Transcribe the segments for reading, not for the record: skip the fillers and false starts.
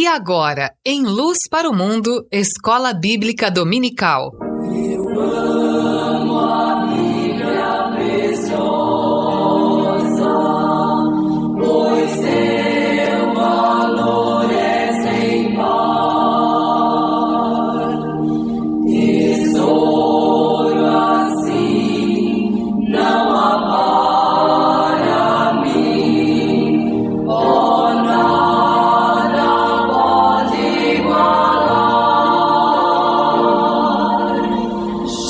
E agora, em Luz para o Mundo, Escola Bíblica Dominical. Eu amo a Bíblia preciosa, pois seu valor é sem par. Tesouro assim não há para mim, oh, nada pode igualar.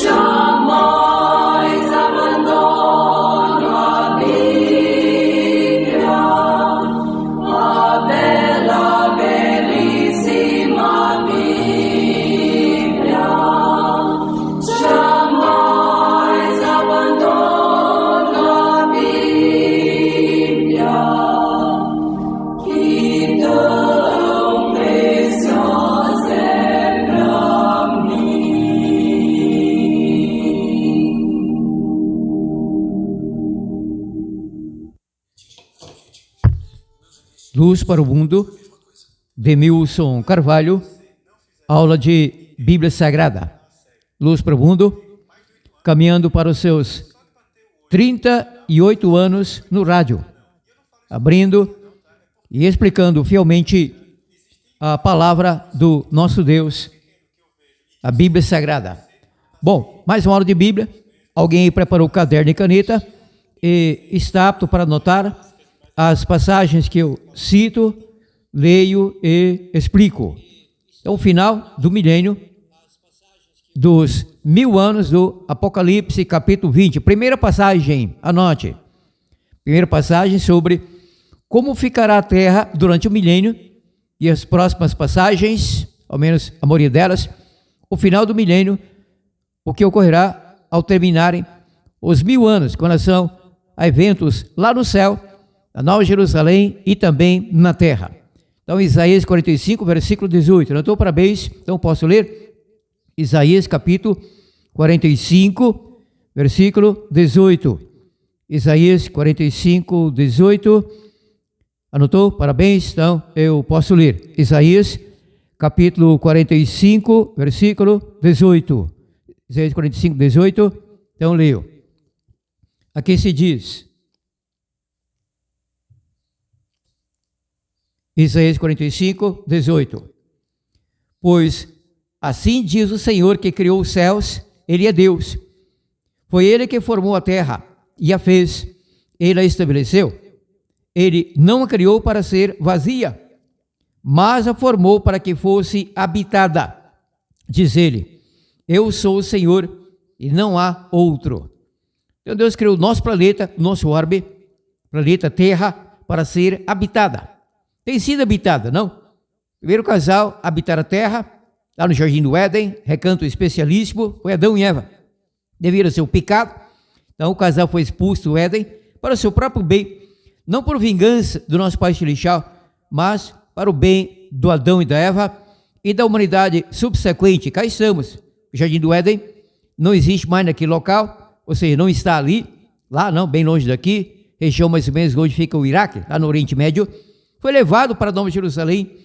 Jamais abandono a Bíblia, a bela, belíssima Bíblia. Jamais abandono a Bíblia, que tão preciosa é pra mim. Luz para o Mundo, Demilson Carvalho, aula de Bíblia Sagrada. Luz para o Mundo, caminhando para os seus 38 anos no rádio, abrindo e explicando fielmente a palavra do nosso Deus, a Bíblia Sagrada. Bom, mais uma aula de Bíblia. Alguém aí preparou caderno e caneta e está apto para anotar as passagens que eu cito, leio e explico. Então, o final do milênio, dos 1000 anos do Apocalipse, capítulo 20. Primeira passagem, anote. Primeira passagem sobre como ficará a terra durante o milênio, e as próximas passagens, ao menos a maioria delas, o final do milênio, o que ocorrerá ao terminarem os 1000 anos, com relação a eventos lá no céu, na Nova Jerusalém e também na terra. Então, Isaías 45, versículo 18. Anotou? Parabéns. Então, posso ler? Isaías capítulo 45, versículo 18. Isaías 45, 18. Anotou? Parabéns. Então, eu posso ler. Isaías capítulo 45, versículo 18. Isaías 45, 18. Então, leio. Aqui se diz... Isaías 45, 18. Pois assim diz o Senhor que criou os céus, Ele é Deus. Foi Ele que formou a terra e a fez, Ele a estabeleceu. Ele não a criou para ser vazia, mas a formou para que fosse habitada. Diz Ele, eu sou o Senhor e não há outro. Então Deus criou o nosso planeta, nosso orbe, planeta Terra, para ser habitada. Tem sido habitada, não? Primeiro casal a habitar a terra, lá no Jardim do Éden, recanto especialíssimo, foi Adão e Eva. Devido ao seu pecado, então o casal foi expulso do Éden para o seu próprio bem, não por vingança do nosso Pai Celestial, mas para o bem do Adão e da Eva e da humanidade subsequente. Cá estamos, o Jardim do Éden não existe mais naquele local, ou seja, não está ali, lá não, bem longe daqui, região mais ou menos onde fica o Iraque, lá no Oriente Médio. Foi levado para Nova Jerusalém,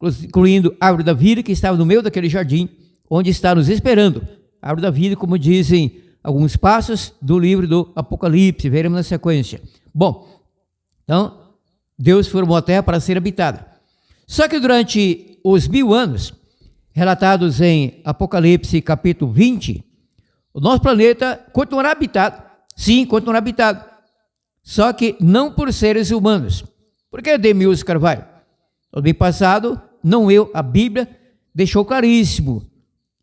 incluindo a árvore da vida que estava no meio daquele jardim, onde está nos esperando. A árvore da vida, como dizem alguns passos do livro do Apocalipse, veremos na sequência. Bom, então, Deus formou a terra para ser habitada. Só que durante os 1000 anos, relatados em Apocalipse capítulo 20, o nosso planeta continuará habitado. Sim, continuará habitado. Só que não por seres humanos. Por que Demilson Carvalho? No bem passado, não eu, a Bíblia deixou claríssimo.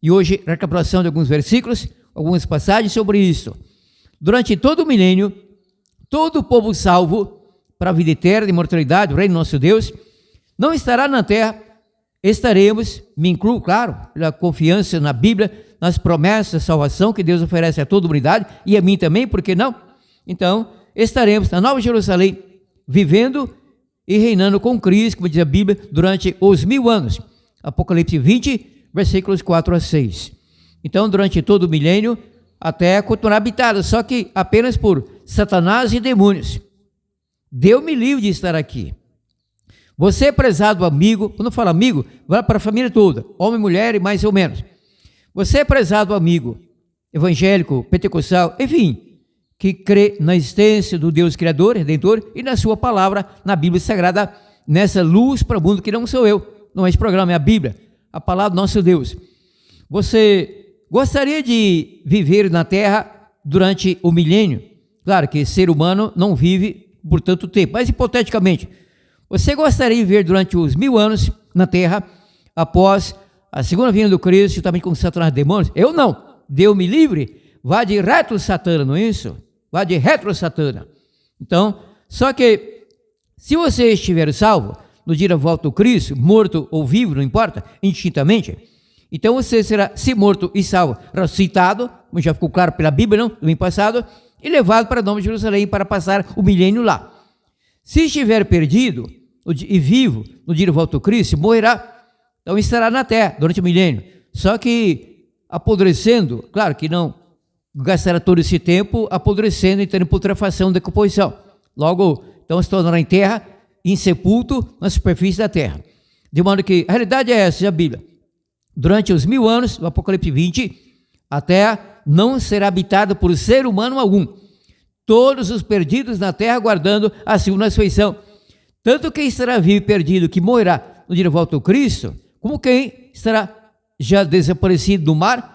E hoje, recapitulação de alguns versículos, algumas passagens sobre isso. Durante todo o milênio, todo o povo salvo para a vida eterna, imortalidade, o reino do nosso Deus, não estará na terra, estaremos, me incluo, claro, pela confiança na Bíblia, nas promessas de salvação que Deus oferece a toda a humanidade, e a mim também, por que não? Então, estaremos na Nova Jerusalém, vivendo e reinando com Cristo, como diz a Bíblia, durante os 1000 anos. Apocalipse 20, versículos 4 a 6. Então, durante todo o milênio, a terra continuará habitada, só que apenas por Satanás e demônios. Deus me livre de estar aqui. Você, prezado amigo, quando fala amigo, vai para a família toda, homem, mulher e mais ou menos. Você, prezado amigo, evangélico, pentecostal, enfim, que crê na existência do Deus Criador, Redentor, e na sua palavra, na Bíblia Sagrada, nessa luz para o mundo que não sou eu, não é esse programa, é a Bíblia, a palavra do nosso Deus. Você gostaria de viver na Terra durante o milênio? Claro que ser humano não vive por tanto tempo, mas hipoteticamente, você gostaria de viver durante os 1000 anos na Terra, após a segunda vinda do Cristo, juntamente com Satanás e demônios? Eu não. Deus me livre. Vá de retro Satana, não é isso? Vá de retro Satana. Então, só que se você estiver salvo no dia da volta do Cristo, morto ou vivo, não importa, indistintamente, então você será, se morto e salvo, ressuscitado, como já ficou claro pela Bíblia, não, do ano passado, e levado para Nova Jerusalém para passar o milênio lá. Se estiver perdido e vivo no dia da volta do Cristo, morrerá, então estará na terra durante o milênio. Só que apodrecendo, claro que não gastará todo esse tempo apodrecendo e tendo putrefação, decomposição. Logo, então se tornará em terra, insepulto na superfície da terra. De modo que a realidade é essa, a Bíblia. Durante os 1000 anos, do Apocalipse 20, a terra não será habitada por ser humano algum. Todos os perdidos na terra aguardando a segunda ressurreição. Tanto quem estará vivo e perdido, que morrerá no dia da volta do Cristo, como quem estará já desaparecido do mar,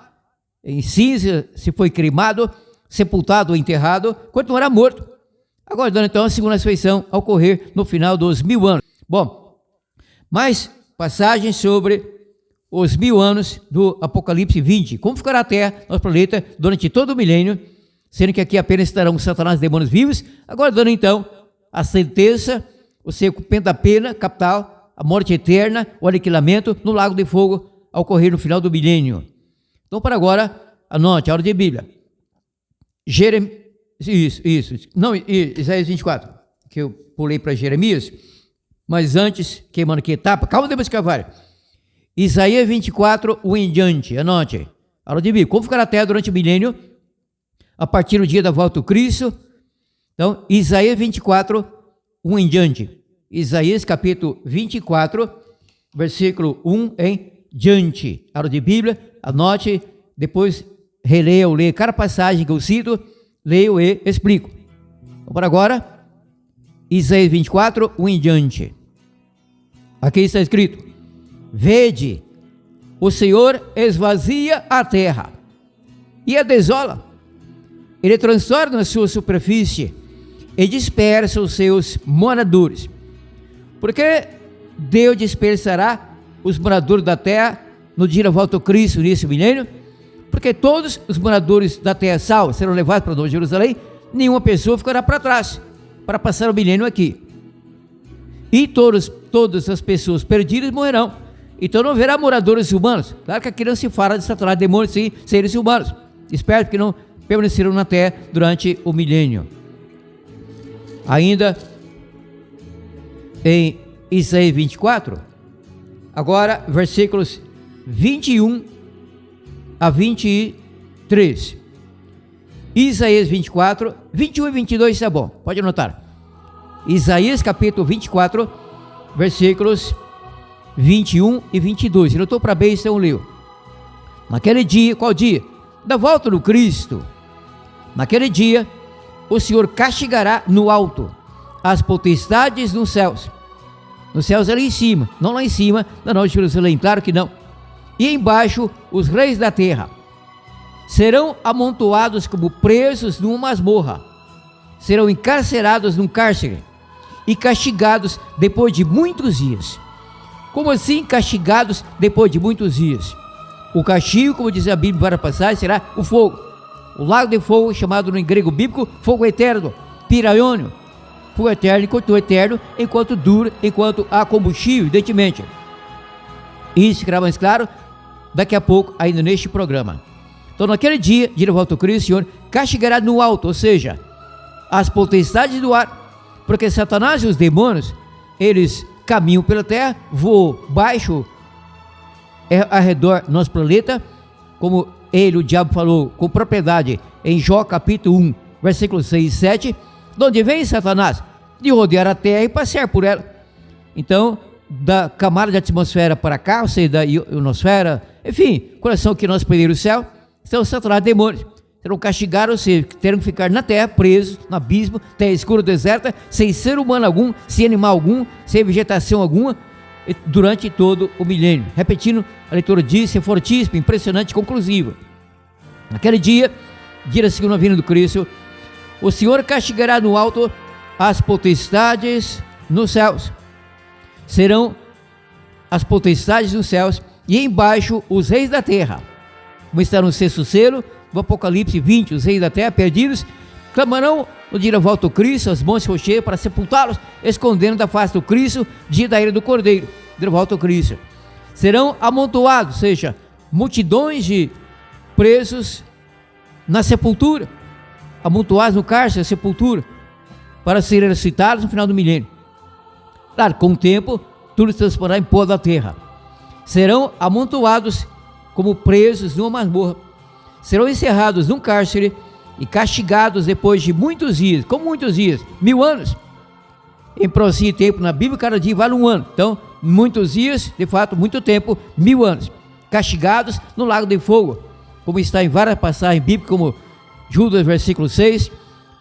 em cinza, se foi cremado, sepultado ou enterrado, continuará morto, aguardando então a segunda ressurreição a ocorrer no final dos 1000 anos. Bom, mais passagens sobre os 1000 anos do Apocalipse 20. Como ficará a terra, nosso planeta, durante todo o milênio, sendo que aqui apenas estarão Satanás e demônios vivos, aguardando então a sentença, o seu cumprimento da pena capital, a morte eterna, o aniquilamento no lago de fogo, a ocorrer no final do milênio. Então, para agora, anote, a hora de Bíblia. Isaías 24, que eu pulei para Jeremias, mas antes, queimando que etapa, calma depois que vai. Isaías 24, o em diante, anote, a hora de Bíblia. Como ficará a terra durante o milênio, a partir do dia da volta do Cristo? Então, Isaías 24, 1 em diante. Isaías capítulo 24, versículo 1 em diante. A hora de Bíblia, anote, depois releia ou leia cada passagem que eu cito, leio e explico. Então, para agora, Isaías 24, 1 em diante. Aqui está escrito: Vede, o Senhor esvazia a terra e a desola. Ele transtorna a sua superfície e dispersa os seus moradores. Porque Deus dispersará os moradores da terra no dia da volta do Cristo, nesse milênio? Porque todos os moradores da terra salvos serão levados para Nova Jerusalém, nenhuma pessoa ficará para trás para passar o milênio aqui. E todas as pessoas perdidas morrerão. Então não haverá moradores humanos. Claro que aqui não se fala de Satanás, demônios e seres humanos. Espero que não permaneceram na terra durante o milênio. Ainda em Isaías 24, agora versículos 21 a 23. Isaías 24, 21 e 22 está bom, pode anotar. Isaías capítulo 24, versículos 21 e 22. Anotou para bem, então leu. Naquele dia, qual dia? Da volta do Cristo. Naquele dia, o Senhor castigará no alto as potestades nos céus. Nos céus ali em cima, não lá em cima, na Nova Jerusalém, claro que não. E embaixo, os reis da terra serão amontoados como presos numa masmorra. Serão encarcerados num cárcere e castigados depois de muitos dias. Como assim castigados depois de muitos dias? O castigo, como diz a Bíblia em várias passagens, será o fogo. O lago de fogo, chamado no grego bíblico, fogo eterno, piraiônio. Fogo eterno, enquanto eterno, enquanto dura, enquanto há combustível, evidentemente. Isso ficará mais claro daqui a pouco, ainda neste programa. Então, naquele dia, de volta ao Cristo, o Senhor castigará no alto, ou seja, as potestades do ar, porque Satanás e os demônios, eles caminham pela terra, voam baixo, ao redor do nosso planeta, como ele, o diabo, falou com propriedade em Jó capítulo 1, versículos 6 e 7, de onde vem Satanás? De rodear a terra e passear por ela. Então, da camada de atmosfera para cá, ou seja, da ionosfera, enfim, coração que nós perderam o céu, são saturados de demônios. Serão castigados, ou seja, terão que ficar na terra, presos, no abismo, terra escura, deserta, sem ser humano algum, sem animal algum, sem vegetação alguma, durante todo o milênio. Repetindo, a leitura diz, é fortíssima, impressionante, conclusiva. Naquele dia, dia da segunda vinda do Cristo, o Senhor castigará no alto as potestades nos céus. Serão as potestades nos céus e embaixo os reis da terra. Como está no sexto selo, do Apocalipse 20, os reis da terra perdidos clamarão no dia da volta do Cristo, aos montes rocheiros, para sepultá-los, escondendo da face do Cristo, dia da ira do Cordeiro, dia da volta do Cristo. Serão amontoados, ou seja, multidões de presos na sepultura, amontoados no cárcere, na sepultura, para serem ressuscitados no final do milênio. Claro, com o tempo, tudo se transformará em pó da terra. Serão amontoados como presos numa masmorra. Serão encerrados num cárcere e castigados depois de muitos dias. Como muitos dias? 1000 anos. Em prosseguir tempo na Bíblia, cada dia vale 1 ano. Então, muitos dias, de fato, muito tempo, 1000 anos. Castigados no lago de fogo, como está em várias passagens bíblicas, como Judas, versículo 6,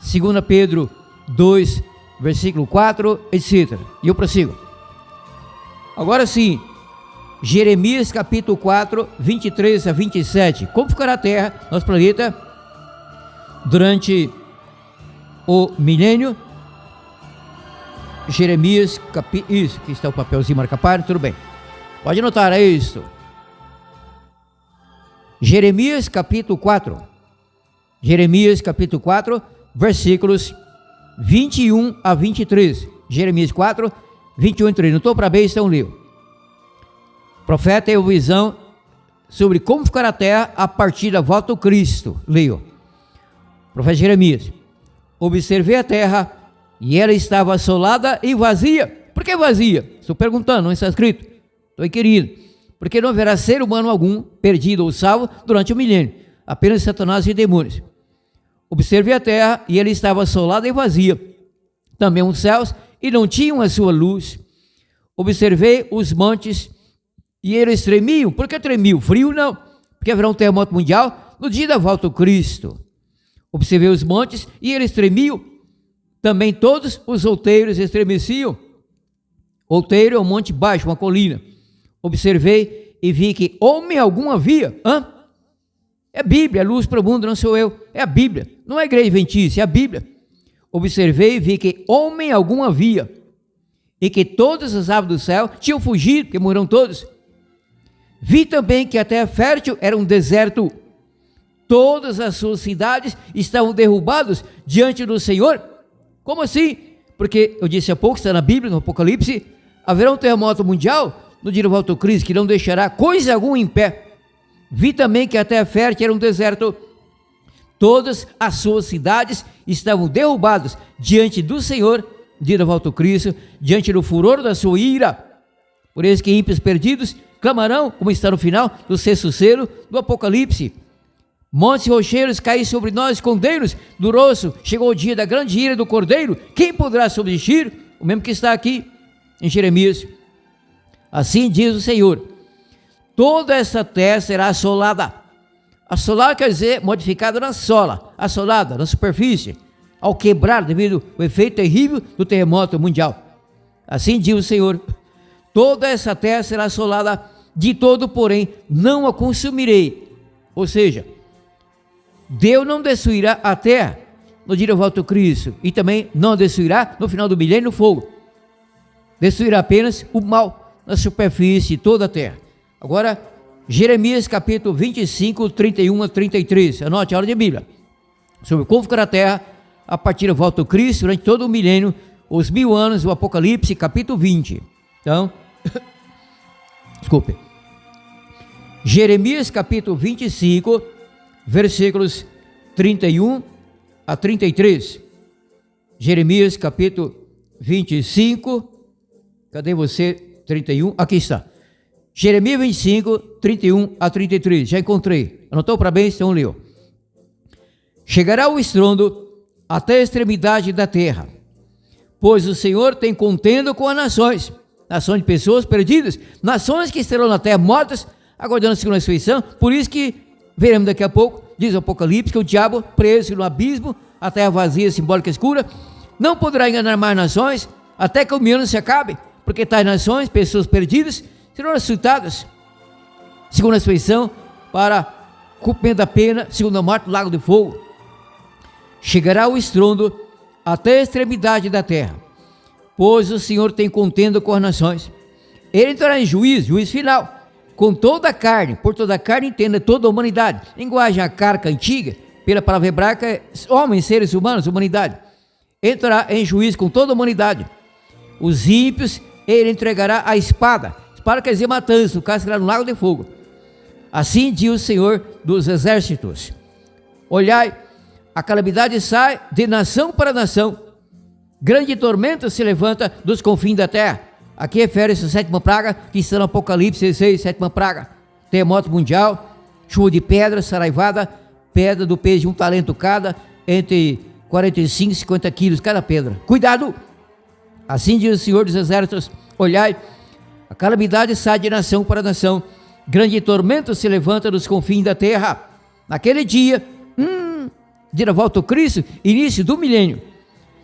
2 Pedro 2, versículo 4, etc. E eu prossigo. Agora sim, Jeremias capítulo 4, 23 a 27. Como ficará a terra, nosso planeta, durante o milênio? Jeremias capítulo... Isso, aqui está o papelzinho marca-página, tudo bem. Pode anotar, é isso. Jeremias capítulo 4. Jeremias capítulo 4, versículos 21 a 23. Jeremias 4, 21 e 3. Não estou para bem, então leu. O profeta teve visão sobre como ficar a terra a partir da volta do Cristo. Leio. Profeta Jeremias. Observei a terra e ela estava assolada e vazia. Por que vazia? Estou perguntando, não está escrito. Estou inquirindo. Porque não haverá ser humano algum, perdido ou salvo, durante o milênio. Apenas Satanás e demônios. Observei a terra e ela estava assolada e vazia. Também os céus e não tinham a sua luz. Observei os montes e eles tremiam. Por que tremiam? Frio não, porque haverá um terremoto mundial no dia da volta do Cristo. Observei os montes e eles tremiam. Também todos os outeiros estremeciam. Outeiro é um monte baixo, uma colina. Observei e vi que homem algum havia. É a Bíblia, a luz para o mundo, não sou eu. É a Bíblia, não é a igreja adventista, é a Bíblia. Observei e vi que homem algum havia. E que todas as aves do céu tinham fugido, porque morreram todos. Vi também que a terra fértil era um deserto. Todas as suas cidades estavam derrubadas diante do Senhor. Como assim? Porque eu disse há pouco, está na Bíblia, no Apocalipse, haverá um terremoto mundial no dia da volta do Cristo, que não deixará coisa alguma em pé. Vi também que a terra fértil era um deserto. Todas as suas cidades estavam derrubadas diante do Senhor, no dia da volta do Cristo, diante do furor da sua ira. Por isso que ímpios perdidos clamarão, como está no final do sexto selo do Apocalipse. Montes e rocheiros caíram sobre nós, escondeiros do rosto. Chegou o dia da grande ira do Cordeiro. Quem poderá subsistir? O mesmo que está aqui em Jeremias. Assim diz o Senhor: toda essa terra será assolada. Assolada quer dizer modificada na sola, assolada na superfície, ao quebrar devido ao efeito terrível do terremoto mundial. Assim diz o Senhor: toda essa terra será assolada de todo, porém não a consumirei. Ou seja, Deus não destruirá a terra no dia da volta do Cristo, e também não a destruirá no final do milênio no fogo. Destruirá apenas o mal na superfície de toda a terra. Agora, Jeremias capítulo 25, 31 a 33. Anote a aula de Bíblia. Sobre como ficar a terra a partir da volta do Cristo durante todo o milênio, os 1000 anos do Apocalipse, capítulo 20. Então, desculpe. Jeremias capítulo 25, versículos 31 a 33. Jeremias capítulo 25, cadê você? 31, aqui está. Jeremias 25, 31 a 33, já encontrei. Anotou para bem? Então leu. Chegará o estrondo até a extremidade da terra, pois o Senhor tem contenda com as nações. nações de pessoas perdidas, nações que estarão na terra mortas, aguardando a segunda ressurreição. Por isso que veremos daqui a pouco, diz o Apocalipse, que o diabo preso no abismo, a terra vazia, simbólica, escura, não poderá enganar mais nações, até que o milênio se acabe, porque tais nações, pessoas perdidas, serão ressuscitadas, segunda ressurreição, para cumprimento da pena, segunda morte, lago de fogo. Chegará o estrondo até a extremidade da terra, pois o Senhor tem contenda com as nações. Ele entrará em juízo final, com toda a carne. Por toda a carne entenda toda a humanidade. Linguagem arcaica antiga, pela palavra hebraica, homens, seres humanos, humanidade. Entrará em juízo com toda a humanidade. Os ímpios ele entregará a espada. Espada quer dizer matança, no caso será no lago de fogo. Assim diz o Senhor dos exércitos: olhai, a calamidade sai de nação para nação, grande tormenta se levanta dos confins da terra. Aqui refere-se à sétima praga, que está no Apocalipse 16, sétima praga. Terremoto mundial, chuva de pedra, saraivada, pedra do peso de 1 talento cada, entre 45 e 50 quilos cada pedra. Cuidado! Assim diz o Senhor dos exércitos: olhai, a calamidade sai de nação para nação, grande tormento se levanta dos confins da terra. Naquele dia, de volta ao Cristo, início do milênio.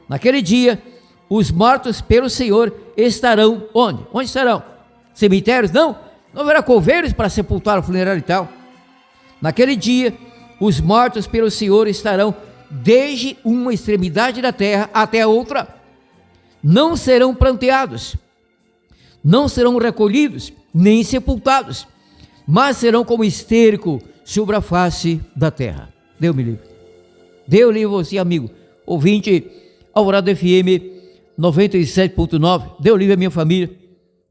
Naquele dia, os mortos pelo Senhor estarão onde? Onde estarão? Cemitérios? Não haverá coveiros para sepultar o funerário e tal. Naquele dia, os mortos pelo Senhor estarão desde uma extremidade da terra até a outra. Não serão pranteados, não serão recolhidos, nem sepultados, mas serão como esterco sobre a face da terra. Deus me livre. Deus livre você, amigo, ouvinte, Alvorada FM 97.9. Deus livre a minha família.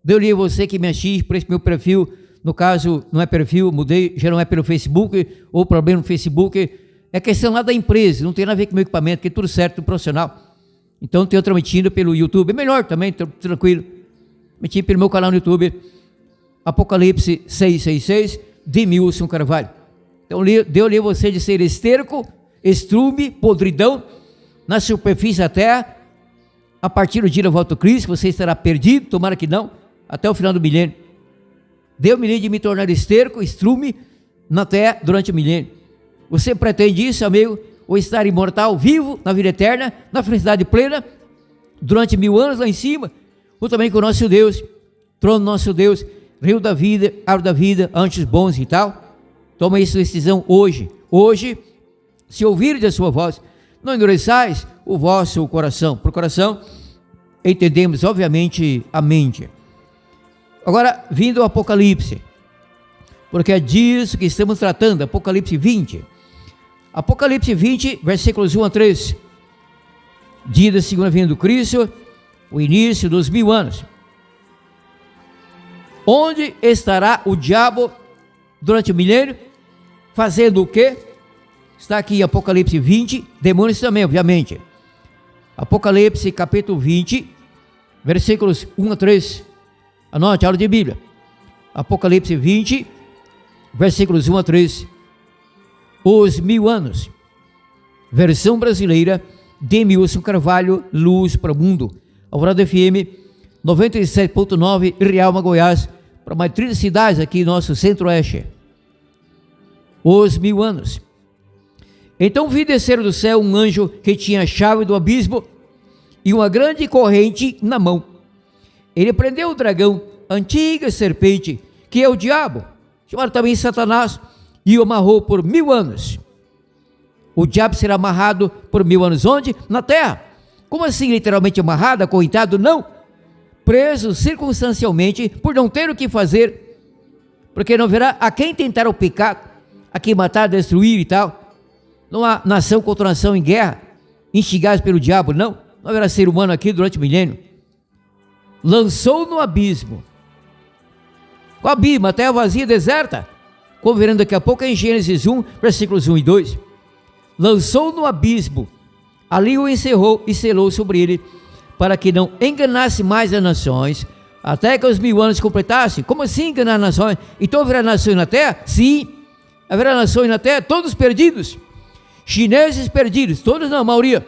Deus livre você que me assiste por esse meu perfil. No caso, não é perfil, mudei, já não é pelo Facebook, ou problema no Facebook. É questão lá da empresa, não tem nada a ver com o meu equipamento, que é tudo certo, tudo profissional. Então, tenho transmitindo pelo YouTube, é melhor também, tranquilo. Transmitindo pelo meu canal no YouTube, Apocalipse 666, de Milson Carvalho. Então, Deus livre você de ser esterco, estrume, podridão, na superfície da terra. A partir do dia da volta do Cristo, você estará perdido, tomara que não, até o final do milênio. Deus me livre de me tornar esterco, estrume, na terra durante o milênio. Você pretende isso, amigo? Ou estar imortal, vivo, na vida eterna, na felicidade plena, durante 1000 anos lá em cima, juntamente com o nosso Deus, trono do nosso Deus, rio da vida, árvore da vida, antes bons e tal. Toma essa decisão hoje. Hoje, se ouvires a sua voz, não endureçais o vosso coração. Por coração, entendemos, obviamente, a mente. Agora, vindo ao Apocalipse, porque é disso que estamos tratando, Apocalipse 20. Apocalipse 20, versículos 1 a 3. Dia da segunda vinda do Cristo, o início dos 1000 anos. Onde estará o diabo durante o milênio? Fazendo o quê? Está aqui em Apocalipse 20, demônios também, obviamente. Apocalipse capítulo 20, versículos 1 a 3. Anote, aula de Bíblia. Apocalipse 20, versículos 1 a 3. Os 1000 anos. Versão brasileira de Milson Carvalho, Luz para o Mundo. Alvorada FM 97.9, Rialma, Goiás, para mais 30 cidades aqui no nosso centro-oeste. Os 1000 anos. Então vi descer do céu um anjo que tinha a chave do abismo e uma grande corrente na mão. Ele prendeu o dragão, antiga serpente, que é o diabo, chamado também Satanás, e o amarrou por 1000 anos. O diabo será amarrado por 1000 anos onde? Na terra. Como assim literalmente amarrado, acorrentado? Não. Preso circunstancialmente por não ter o que fazer, porque não haverá a quem tentar o pecado, a quem matar, destruir e tal. Não há nação contra nação em guerra, instigados pelo diabo, não. Não haverá ser humano aqui durante o milênio. Lançou no abismo. Qual abismo? A terra vazia, deserta. Como veremos daqui a pouco em Gênesis 1, versículos 1 e 2. Lançou no abismo, ali o encerrou e selou sobre ele, para que não enganasse mais as nações, até que os 1000 anos completassem. Como assim enganar as nações? Então haverá nações na terra? Sim, haverá nações na terra, todos perdidos. Chineses perdidos, todos não, a maioria.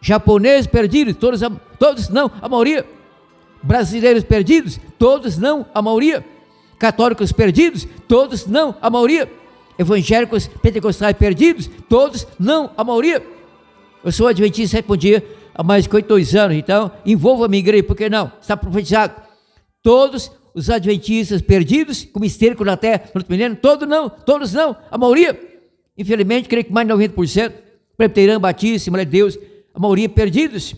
Japoneses perdidos, todos não, a maioria. Brasileiros perdidos? Todos não, a maioria. Católicos perdidos? Todos não, a maioria. Evangélicos pentecostais perdidos? Todos não, a maioria. Eu sou adventista sétimo dia há mais de 52 anos, então envolva a minha igreja, por que não? Está profetizado. Todos os adventistas perdidos, como esterco na terra, no outro milênio, todos não, a maioria. Infelizmente, creio que mais de 90%, presbiteriano, batista, Assembleia de Deus, a maioria perdidos.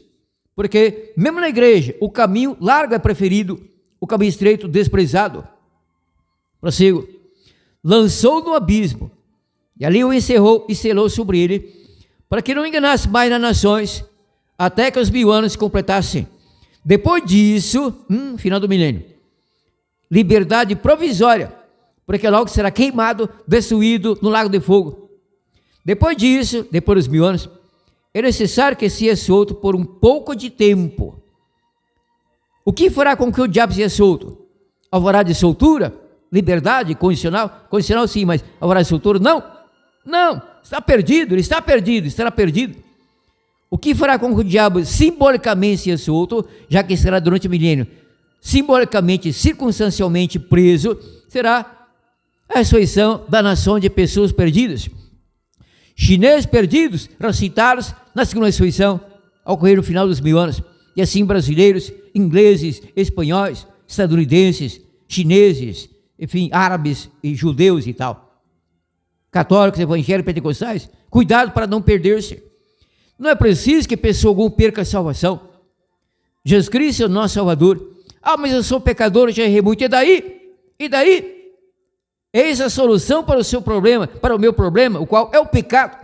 Porque mesmo na igreja, o caminho largo é preferido, o caminho estreito desprezado. Prossigo. Lançou no abismo, e ali o encerrou e selou sobre ele, para que não enganasse mais nas nações, até que os 1000 anos se completassem. Depois disso, final do milênio, liberdade provisória, porque logo será queimado, destruído no lago de fogo. Depois disso, depois dos 1000 anos, é necessário que seja solto por um pouco de tempo. O que fará com que o diabo seja solto? Alvorada de soltura? Liberdade condicional? Condicional sim, mas alvorada de soltura? Não, está perdido, ele está perdido, estará perdido. O que fará com que o diabo simbolicamente seja solto, já que será durante o milênio, simbolicamente, circunstancialmente preso, será a ressurreição da nação de pessoas perdidas. Chineses perdidos, ressuscitados na segunda ressurreição, ao ocorrer no final dos 1000 anos. E assim brasileiros, ingleses, espanhóis, estadunidenses, chineses, enfim, árabes e judeus e tal. Católicos, evangélicos, pentecostais, cuidado para não perder-se. Não é preciso que pessoa alguma perca a salvação. Jesus Cristo é o nosso Salvador. Mas eu sou pecador, eu já errei muito. E daí? E daí? Eis a solução para o seu problema, para o meu problema, o qual é o pecado.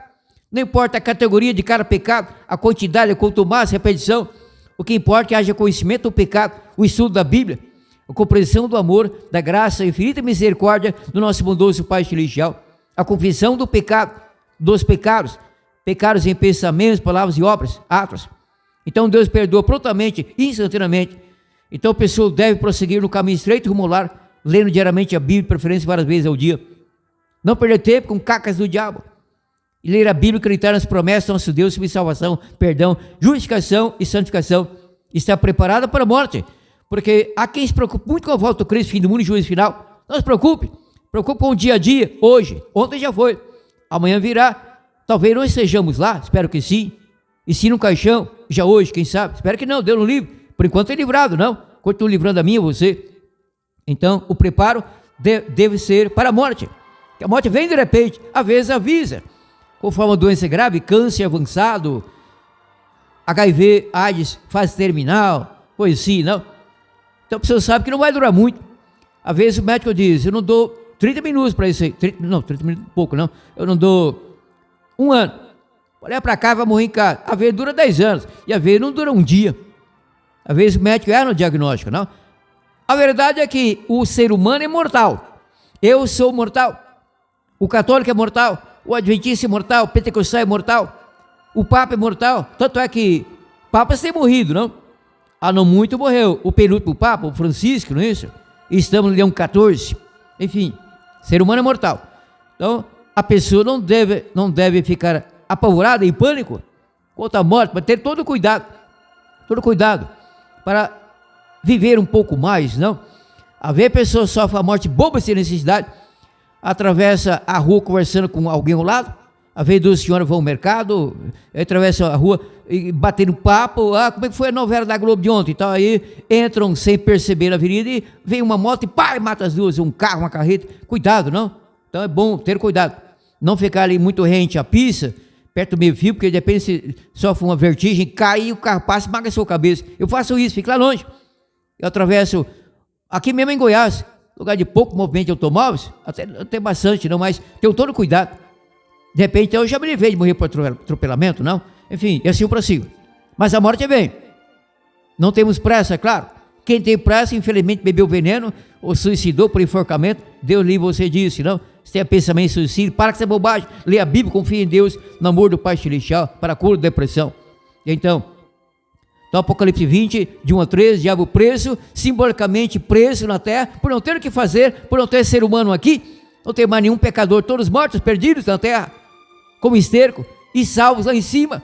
Não importa a categoria de cada pecado, a quantidade, a quanto mais, a repetição. O que importa é que haja conhecimento do pecado, o estudo da Bíblia, a compreensão do amor, da graça, a infinita misericórdia do nosso bondoso Pai Celestial. A confissão do pecado, dos pecados, pecados em pensamentos, palavras e obras, atos. Então Deus perdoa prontamente, instantaneamente. Então a pessoa deve prosseguir no caminho estreito e rumo ao lar, lendo diariamente a Bíblia, preferência várias vezes ao dia. Não perder tempo com cacas do diabo. E ler a Bíblia e acreditar nas promessas do nosso Deus sobre salvação, perdão, justificação e santificação. Está preparada para a morte. Porque há quem se preocupe muito com a volta do Cristo, fim do mundo e juízo final. Não se preocupe. Preocupe com o dia a dia, hoje. Ontem já foi. Amanhã virá. Talvez não estejamos lá, espero que sim. E sim no caixão, já hoje, quem sabe. Espero que não, Deus não livre. Por enquanto é livrado, não. Continua livrando a mim e você. Então, o preparo deve ser para a morte. A morte vem de repente, às vezes avisa. Conforme uma doença grave, câncer avançado, HIV, AIDS, fase terminal, coisa assim, não? Então a pessoa sabe que não vai durar muito. Às vezes o médico diz, eu não dou 30 minutos para isso aí. 30 minutos pouco não. Eu não dou 1 ano. Olha para cá, vai morrer em casa. Às vezes dura 10 anos. E às vezes não dura um dia. Às vezes o médico erra no diagnóstico, não? A verdade é que o ser humano é mortal. Eu sou mortal. O católico é mortal. O adventista é mortal. O pentecostal é mortal. O papa é mortal. Tanto é que papas têm morrido, não? Não muito morreu. O penúltimo papa, o Francisco, não é isso? Estamos no Leão 14. Enfim, ser humano é mortal. Então, a pessoa não deve ficar apavorada, em pânico, quanto à morte, mas ter todo cuidado para viver um pouco mais, não? Às vezes a pessoa sofre a morte boba sem necessidade, atravessa a rua conversando com alguém ao lado, às vezes 2 senhoras vão ao mercado, atravessa a rua e batendo papo, como é que foi a novela da Globo de ontem? Então aí entram sem perceber na avenida e vem uma moto e pá, mata as duas, um carro, uma carreta, cuidado, não? Então é bom ter cuidado, não ficar ali muito rente à pista, perto do meio fio, porque de repente você sofre uma vertigem, cai e o carro passa e esmaga a sua cabeça. Eu faço isso, fico lá longe. Eu atravesso, aqui mesmo em Goiás, lugar de pouco movimento de automóveis, até bastante, não, mas tenho todo cuidado. De repente eu já me livrei de morrer por atropelamento, não? Enfim, e assim eu prossigo. Mas a morte vem. Não temos pressa, é claro. Quem tem pressa, infelizmente, bebeu veneno ou suicidou por enforcamento. Deus livre você disso, não? Se tem pensamento em suicídio, para com essa bobagem. Lê a Bíblia, confia em Deus, no amor do Pai Celestial, para a cura da depressão. Então Apocalipse 20, de 1 a 13, diabo preso, simbolicamente preso na terra, por não ter o que fazer, por não ter ser humano aqui, não ter mais nenhum pecador, todos mortos, perdidos na terra, como esterco, e salvos lá em cima.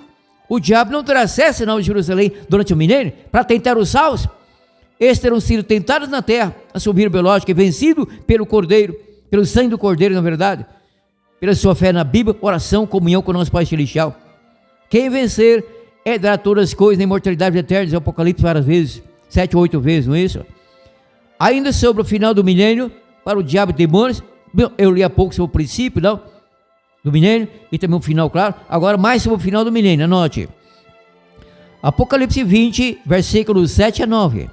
O diabo não terá acesso, não, de Jerusalém, durante o milênio, para tentar os salvos. estes terão sido tentados na terra, a sua vida biológica, e vencido pelo Cordeiro, pelo sangue do Cordeiro, na verdade, pela sua fé na Bíblia, oração, comunhão com o nosso Pai Celestial. Quem vencer herdará todas as coisas na imortalidade eterna, diz o Apocalipse várias vezes, 7 ou 8 vezes, não é isso? Ainda sobre o final do milênio, para o diabo e demônios, eu li há pouco sobre o princípio, não? Do milênio, e também o final, claro. Agora mais sobre o final do milênio, anote. Apocalipse 20, versículos 7 a 9.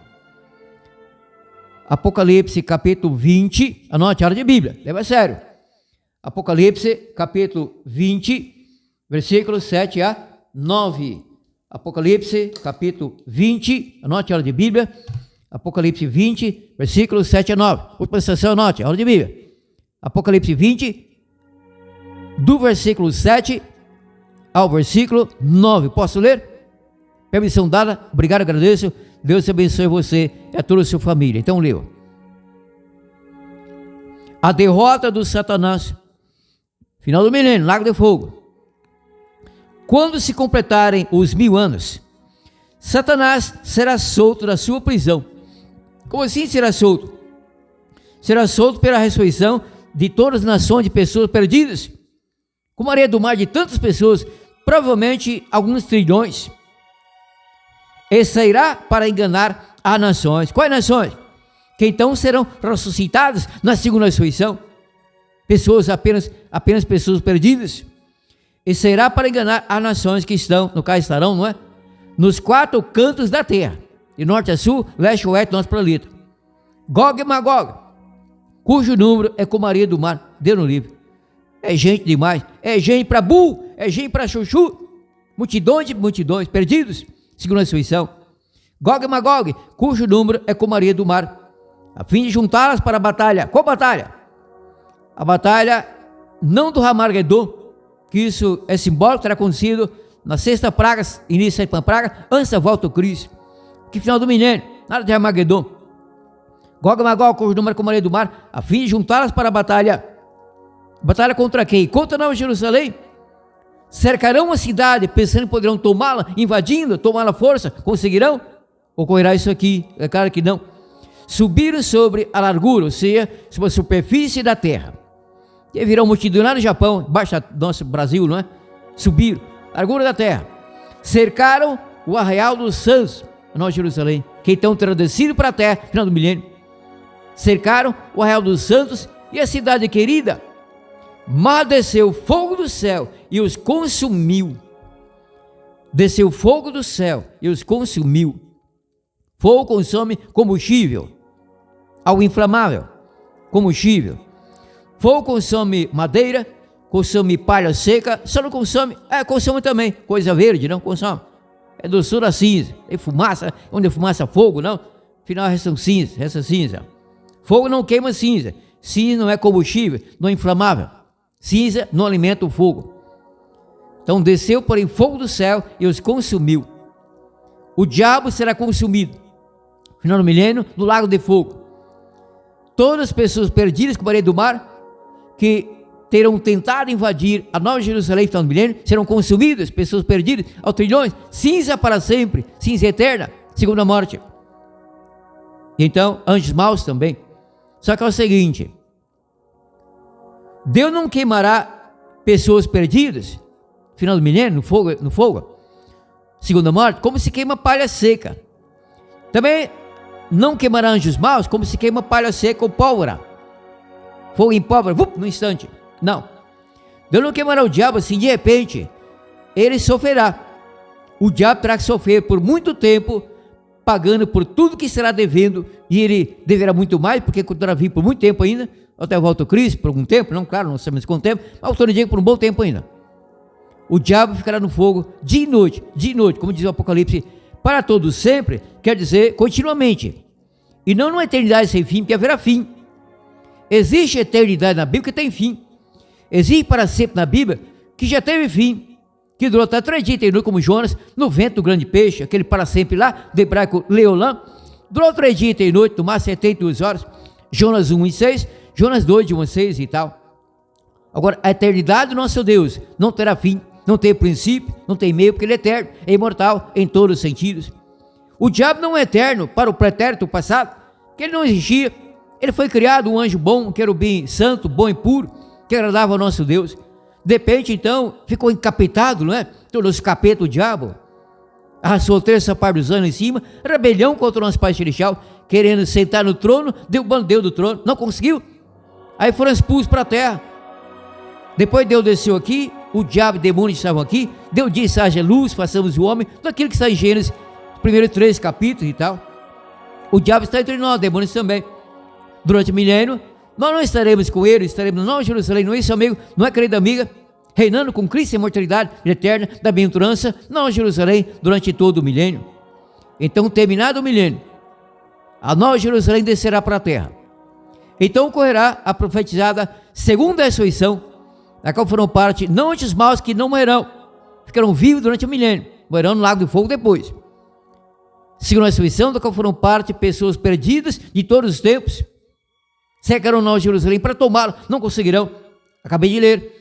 Apocalipse capítulo 20, anote, a hora de Bíblia, leva a sério. Apocalipse capítulo 20, versículos 7 a 9. Apocalipse capítulo 20, anote, a hora de Bíblia. Apocalipse 20, versículos 7 a 9. Última sessão, anote, a hora de Bíblia. Apocalipse 20, do versículo 7 ao versículo 9. Posso ler? Permissão dada, obrigado, agradeço. Deus abençoe você e a toda a sua família. Então, leu. A derrota do Satanás, final do milênio, lago de fogo. Quando se completarem os 1000 anos, Satanás será solto da sua prisão. Como assim será solto? Será solto pela ressurreição de todas as nações de pessoas perdidas, como a areia do mar de tantas pessoas, provavelmente alguns trilhões. E sairá para enganar as nações. Quais nações? Que então serão ressuscitadas na segunda ressurreição. Pessoas apenas pessoas perdidas. E sairá para enganar as nações que estão, no caso estarão, não é? Nos 4 cantos da terra, de norte a sul, leste a oeste, norte para leste. Gog e Magog, cujo número é como a areia do mar, Deus no livre. É gente demais, é gente para burro, é gente para chuchu, multidões de multidões, perdidos, segundo a ressurreição. Gog e Magog, cujo número é como a areia do mar, a fim de juntá-las para a batalha. Qual batalha? A batalha não do Armagedon, que isso é simbólico, terá acontecido na sexta praga, início da sétima praga, antes da volta do Cristo, que final do milênio, nada de Armagedon. Gog e Magog, cujo número é como a areia do mar, a fim de juntá-las para a batalha. Batalha contra quem? Contra Nova Jerusalém. Cercarão a cidade, pensando que poderão tomá-la, invadindo, tomá-la à força. Conseguirão? Ocorrerá isso aqui? É claro que não. Subiram sobre a largura, ou seja, sobre a superfície da terra. E virão multidão lá no Japão, embaixo do nosso Brasil, não é? Subiram, largura da terra. Cercaram o arraial dos santos, Nova Jerusalém, que então terá descido para a terra, final do milênio. Cercaram o arraial dos santos e a cidade querida. Mas desceu fogo do céu e os consumiu. Desceu fogo do céu e os consumiu. Fogo consome combustível, algo inflamável, combustível. Fogo consome madeira, consome palha seca, só não consome, consome também, coisa verde, não consome. É doçura cinza, é fumaça, onde é fumaça, fogo, não. Afinal, resta cinza. Fogo não queima cinza, cinza não é combustível, não é inflamável. Cinza não alimenta o fogo. Então desceu, porém, fogo do céu e os consumiu. O diabo será consumido, final do milênio, no lago de fogo. Todas as pessoas perdidas com a areia do mar, que terão tentado invadir a Nova Jerusalém, final do milênio, serão consumidas, pessoas perdidas, aos trilhões, cinza para sempre, cinza eterna, segunda morte. E então, anjos maus também. Só que é o seguinte: Deus não queimará pessoas perdidas, final do milênio, no fogo, segunda morte, como se queima palha seca. Também não queimará anjos maus, como se queima palha seca ou pólvora. Fogo em pólvora, no instante. Não. Deus não queimará o diabo assim de repente. Ele sofrerá. O diabo terá que sofrer por muito tempo, pagando por tudo que será devendo, e ele deverá muito mais, porque continuará vivo por muito tempo ainda, até a volta do Cristo, por algum tempo, não, claro, não sabemos quanto tempo, mas o dia por um bom tempo ainda. O diabo ficará no fogo dia e noite, como diz o Apocalipse, para todos sempre, quer dizer continuamente, e não numa eternidade sem fim, porque haverá fim. Existe eternidade na Bíblia que tem fim, existe para sempre na Bíblia que já teve fim, que durou até 3 dias e 3 noites, como Jonas, no vento do grande peixe, aquele para sempre lá, do hebraico Leolã, durou 3 dias e 3 noites, no mar 72 horas, Jonas 1 e 6, Jonas 2 de 1 a 6 e tal. Agora, a eternidade do nosso Deus não terá fim, não tem princípio, não tem meio, porque ele é eterno, é imortal em todos os sentidos. O diabo não é eterno para o pretérito passado, que ele não existia. Ele foi criado um anjo bom, um querubim santo, bom e puro, que agradava ao nosso Deus. De repente, então, ficou encapetado, não é? Tornou-se capeta o diabo. Arrastou 3 par dos anos em cima, rebelião contra o nosso Pai Celestial, querendo sentar no trono, derrubando Deus do trono, não conseguiu. Aí foram expulsos para a terra. Depois Deus desceu aqui, o diabo e demônios estavam aqui, Deus disse: haja luz, façamos o homem, daquilo que está em Gênesis, primeiros 3 capítulos e tal. O diabo está entre nós, demônios também. Durante o milênio, nós não estaremos com ele, estaremos na Nova Jerusalém, não é isso, amigo, não é, querida amiga? Reinando com Cristo em imortalidade eterna, da bem-aventurança, na Nova Jerusalém, durante todo o milênio. Então, terminado o milênio, a Nova Jerusalém descerá para a terra. Então ocorrerá a profetizada segunda ressurreição, da qual foram parte não os maus que não morrerão, ficarão vivos durante o milênio, morrerão no lago de fogo depois. Segunda ressurreição, da qual foram parte pessoas perdidas de todos os tempos, cercarão Nova Jerusalém para tomá-lo, não conseguirão. Acabei de ler.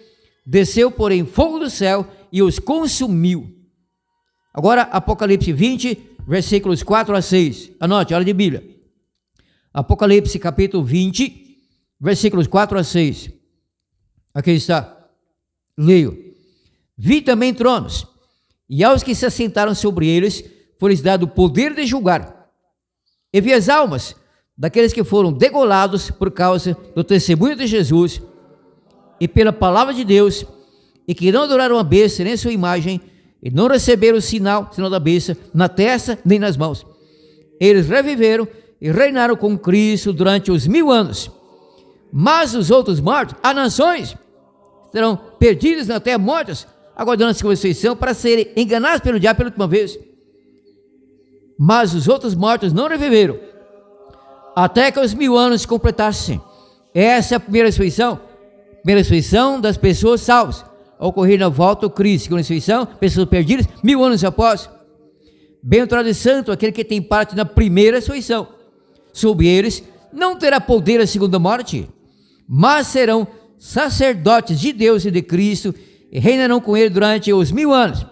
Desceu, porém, fogo do céu e os consumiu. Agora, Apocalipse 20, versículos 4 a 6. Anote, olha de Bíblia. Apocalipse capítulo 20, versículos 4 a 6. Aqui está. Leio. Vi também tronos, e aos que se assentaram sobre eles foi-lhes dado o poder de julgar. E vi as almas daqueles que foram degolados por causa do testemunho de Jesus e pela palavra de Deus, e que não adoraram a besta nem sua imagem, e não receberam o sinal da besta na testa nem nas mãos. Eles reviveram e reinaram com Cristo durante os 1000 anos. Mas os outros mortos, as nações, serão perdidos na terra, mortas, aguardando a sua ressurreição para serem enganados pelo diabo pela última vez. Mas os outros mortos não reviveram, até que os 1000 anos se completassem. Essa é a primeira ressurreição das pessoas salvas, ao ocorrer na volta do Cristo. Segunda ressurreição, pessoas perdidas, 1000 anos após. Bem-aventurado e santo aquele que tem parte na primeira ressurreição. Sobre eles não terá poder a segunda morte, mas serão sacerdotes de Deus e de Cristo, e reinarão com ele durante os 1000 anos.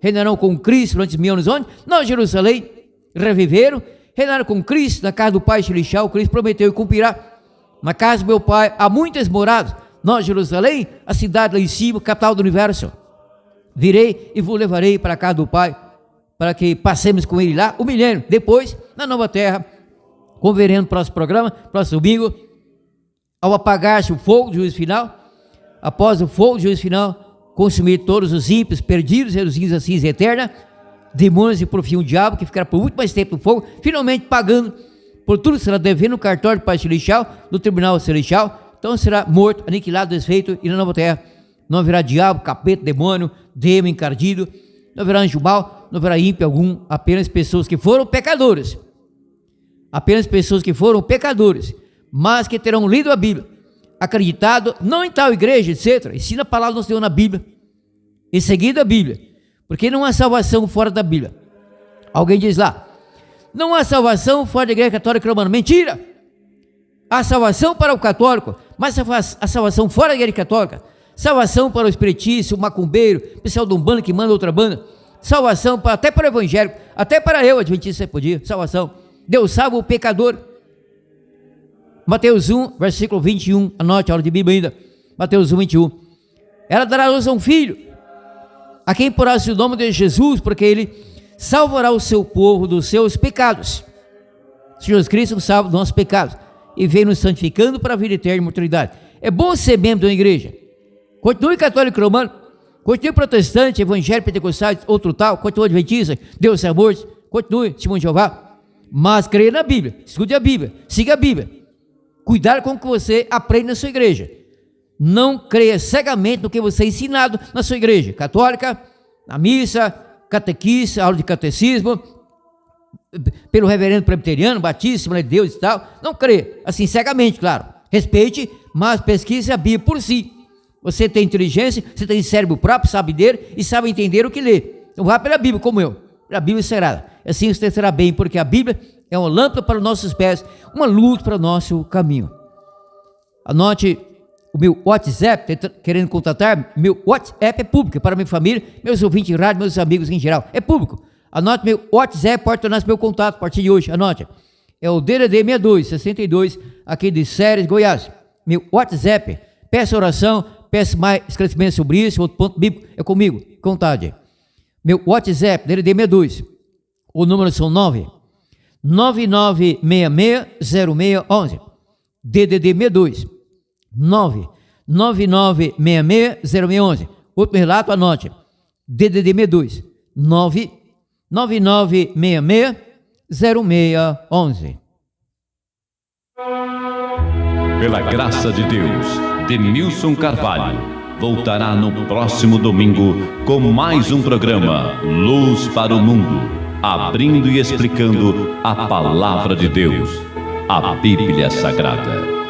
Reinarão com Cristo durante os 1000 anos, onde? Na Jerusalém. Reviveram, reinaram com Cristo na casa do Pai Celestial. Cristo prometeu e cumprirá. Na casa do meu Pai há muitas moradas. Nós, Jerusalém, a cidade lá em cima, capital do universo. Virei e vos levarei para a casa do Pai, para que passemos com ele lá o milênio. Depois, na nova terra, converendo no próximo programa, próximo domingo, ao apagar-se o fogo do juízo final, após o fogo do juízo final, consumir todos os ímpios perdidos, reduzidos a cinza eterna, demônios e por fim o diabo, que ficará por muito mais tempo no fogo, finalmente pagando por tudo que será devendo no cartório do Pai Celestial, no tribunal celestial. Então será morto, aniquilado, desfeito, e na nova terra não haverá diabo, capeta, demônio, demo, encardido, não haverá anjo mau, não haverá ímpio algum, apenas pessoas que foram pecadores. Apenas pessoas que foram pecadores, mas que terão lido a Bíblia, acreditado, não em tal igreja, etc. Ensina a palavra do Senhor na Bíblia, em seguida a Bíblia, porque não há salvação fora da Bíblia. Alguém diz lá, não há salvação fora da igreja católica romana. Mentira! Há salvação para o católico, mas a salvação fora da igreja católica, salvação para o espiritista, o macumbeiro, o pessoal de Umbanda que manda outra banda, salvação até para o evangélico, até para eu, adventista, você podia, salvação. Deus salva o pecador. Mateus 1, versículo 21, anote a aula de Bíblia ainda, Mateus 1, 21. Ela dará a luz a um filho, a quem porá-se o nome de Jesus, porque ele salvará o seu povo dos seus pecados. Jesus Cristo salva dos nossos pecados e vem nos santificando para a vida eterna e imortalidade. É bom ser membro de uma igreja. Continue católico romano, continue protestante, evangélico, pentecostal, outro tal, continue adventista, Deus é amor, continue testemunho de Jeová, mas creia na Bíblia, estude a Bíblia, siga a Bíblia. Cuidado com o que você aprende na sua igreja. Não creia cegamente no que você é ensinado na sua igreja católica, na missa, catequista, aula de catecismo, pelo reverendo presbiteriano, batista, Assembleia de Deus e tal. Não crê, assim cegamente, claro. Respeite, mas pesquise a Bíblia por si. Você tem inteligência, você tem cérebro próprio, sabe ler e sabe entender o que lê. Então vá pela Bíblia, como eu, pela Bíblia Sagrada. Assim você estará bem, porque a Bíblia é uma lâmpada para os nossos pés, uma luz para o nosso caminho. Anote o meu WhatsApp, querendo contatar, meu WhatsApp é público, para minha família, meus ouvintes de rádio, meus amigos em geral, é público. Anote meu WhatsApp, pode tornar-se meu contato a partir de hoje. Anote. É o DDD 62 62, aqui de Séries, Goiás. Meu WhatsApp. Peça oração, peça mais esclarecimento sobre isso, outro ponto bíblico, é comigo, contade. Meu WhatsApp, DDD 62. O número são 999660611. DDD 62. 999660611. Outro relato, anote. DDD 62. 999660611. Pela graça de Deus, Denilson Carvalho voltará no próximo domingo com mais um programa Luz para o Mundo, abrindo e explicando a Palavra de Deus, a Bíblia Sagrada.